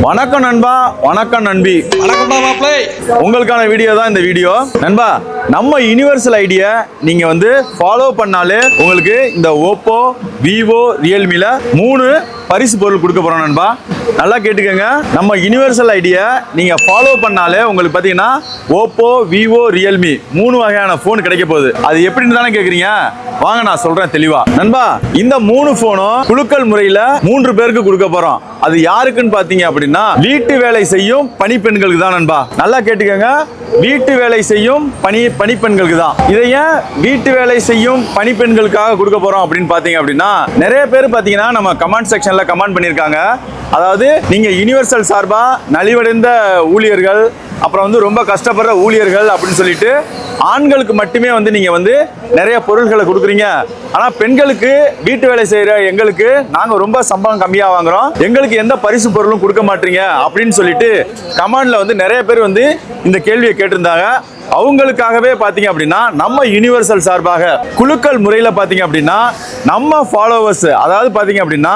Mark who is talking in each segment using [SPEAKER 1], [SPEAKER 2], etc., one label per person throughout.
[SPEAKER 1] வணக்கம் நண்பா, வணக்கம் நண்பி. உங்களுக்கான வீடியோ தான் இந்த வீடியோ. நண்பா, நம்ம யுனிவர்சல் ஐடியா நீங்க வந்து ஃபாலோ பண்ணாலே உங்களுக்கு இந்த ஓப்போ, விவோ, ரியல்மில 3 பரிசு பொருள் கொடுக்க போறோம் நண்பா. நல்லா கேட்டுக்கங்க. நம்ம யுனிவர்சல் ஐடியா நீங்க ஃபாலோ பண்ணாலே உங்களுக்கு பாத்தீங்கன்னா ஓப்போ, விவோ, ரியல்மி 3 வகையான போன் கிடைக்க போகுது. அது எப்படின்னு தானே கேக்குறீங்க? வாங்க நான் சொல்றேன் தெளிவா. நண்பா, இந்த 3 போனும் குலுக்கல் முறையில 3 பேருக்கு கொடுக்க போறோம். அது யாருக்குன்னு பாத்தீங்க அப்படின்னா வீட்டு வேலை செய்யும் பணிப்பெண்களுக்கு தான் நண்பா. நல்லா கேட்டுக்கங்க. வீட்டு வேலை செய்யும் பணிப்பெண்களுக்கு தான். இதை ஏன் வீட்டு வேலை செய்யும் பணிப்பெண்களுக்காக கொடுக்க போறோம் அப்படின்னு பாத்தீங்க அப்படின்னா நிறைய பேர் பாத்தீங்கன்னா நம்ம கமெண்ட் செக்ஷன்ல கமெண்ட் பண்ணிருக்காங்க. அதாவது நீங்க யுனிவர்சல் சார்பா நலிவடைந்த ஊழியர்கள், அப்புறம் வந்து ரொம்ப கஷ்டப்படுற ஊழியர்கள் அப்படின்னு சொல்லிட்டு ஆண்களுக்கு மட்டுமே வந்து நீங்க வந்து நிறைய பொருட்களை கொடுக்குறீங்க. ஆனா பெண்களுக்கு வீட்டு வேலை செய்யற எங்களுக்கு நாங்க ரொம்ப சம்பளம் கம்மியா வாங்குறோம், எங்களுக்கு எந்த பரிசு பொருளும் கொடுக்க மாட்டீங்க அப்படின்னு சொல்லிட்டு கமெண்ட்ல வந்து நிறைய பேர் வந்து இந்த கேள்வியை கேட்டிருந்தாங்க. அவங்களுக்காகவே பாத்தீங்க அப்படின்னா நம்ம யுனிவர்சல் சார்பாக குலுக்கல் முறையில பாத்தீங்க அப்படின்னா நம்ம ஃபாலோவர்ஸ், அதாவது பாத்தீங்க அப்படின்னா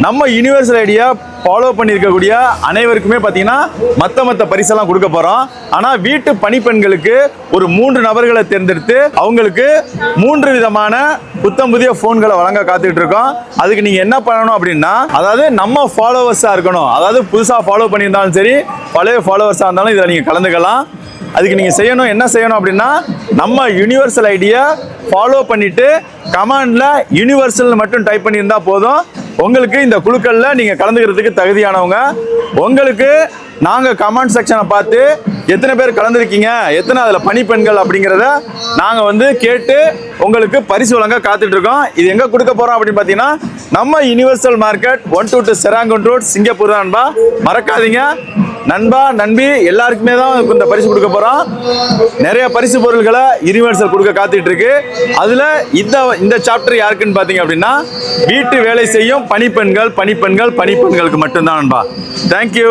[SPEAKER 1] நம்ம யுனிவர்சல் ஐடியா ஃபாலோ பண்ணியிருக்கக்கூடிய அனைவருக்குமே பார்த்தீங்கன்னா மற்ற பரிசெல்லாம் கொடுக்க போகிறோம். ஆனால் வீட்டு பணிப்பெண்களுக்கு ஒரு 3 நபர்களை தேர்ந்தெடுத்து அவங்களுக்கு 3 விதமான புத்தம் புதிய ஃபோன்களை வழங்க காத்துக்கிட்டு இருக்கோம். அதுக்கு நீங்கள் என்ன பண்ணணும் அப்படின்னா, அதாவது நம்ம ஃபாலோவர்ஸாக இருக்கணும். அதாவது புதுசாக ஃபாலோ பண்ணியிருந்தாலும் சரி, பழைய ஃபாலோவர்ஸாக இருந்தாலும் இதில் நீங்கள் கலந்துக்கலாம். அதுக்கு நீங்கள் செய்யணும், என்ன செய்யணும் அப்படின்னா நம்ம யுனிவர்சல் ஐடியா ஃபாலோ பண்ணிட்டு கமெண்ட்ல யுனிவர்சல் மட்டும் டைப் பண்ணியிருந்தா போதும். உங்களுக்கு இந்த குழுக்கள்ல நீங்க கலந்துக்கிறதுக்கு தகுதியானவங்க. உங்களுக்கு நாங்க கமெண்ட் செக்ஷனை பார்த்து எத்தனை பேர் கலந்துருக்கீங்க, எத்தனை அதுல பணிப்பெண்கள் அப்படிங்கிறத நாங்க வந்து கேட்டு உங்களுக்கு பரிசு வழங்க காத்துட்டு இருக்கோம். இது எங்க கொடுக்க போறோம் அப்படின்னு பாத்தீங்கன்னா நம்ம யுனிவர்சல் மார்க்கெட் 122 செராங்கன் ரோட், சிங்கப்பூர் தான் நண்பா. மறக்காதீங்க நண்பா, நண்பி எல்லாருக்குமே தான் இந்த பரிசு கொடுக்க போறோம். நிறைய பரிசு பொருள்களை யுனிவர்சல் கொடுக்க காத்துட்டு இருக்கு. அதுல இந்த சாப்டர் யாருக்குன்னு பாத்தீங்க அப்படின்னா வீட்டு வேலை செய்யும் பணிப்பெண்களுக்கு மட்டும்தான் நண்பா. தேங்க்யூ.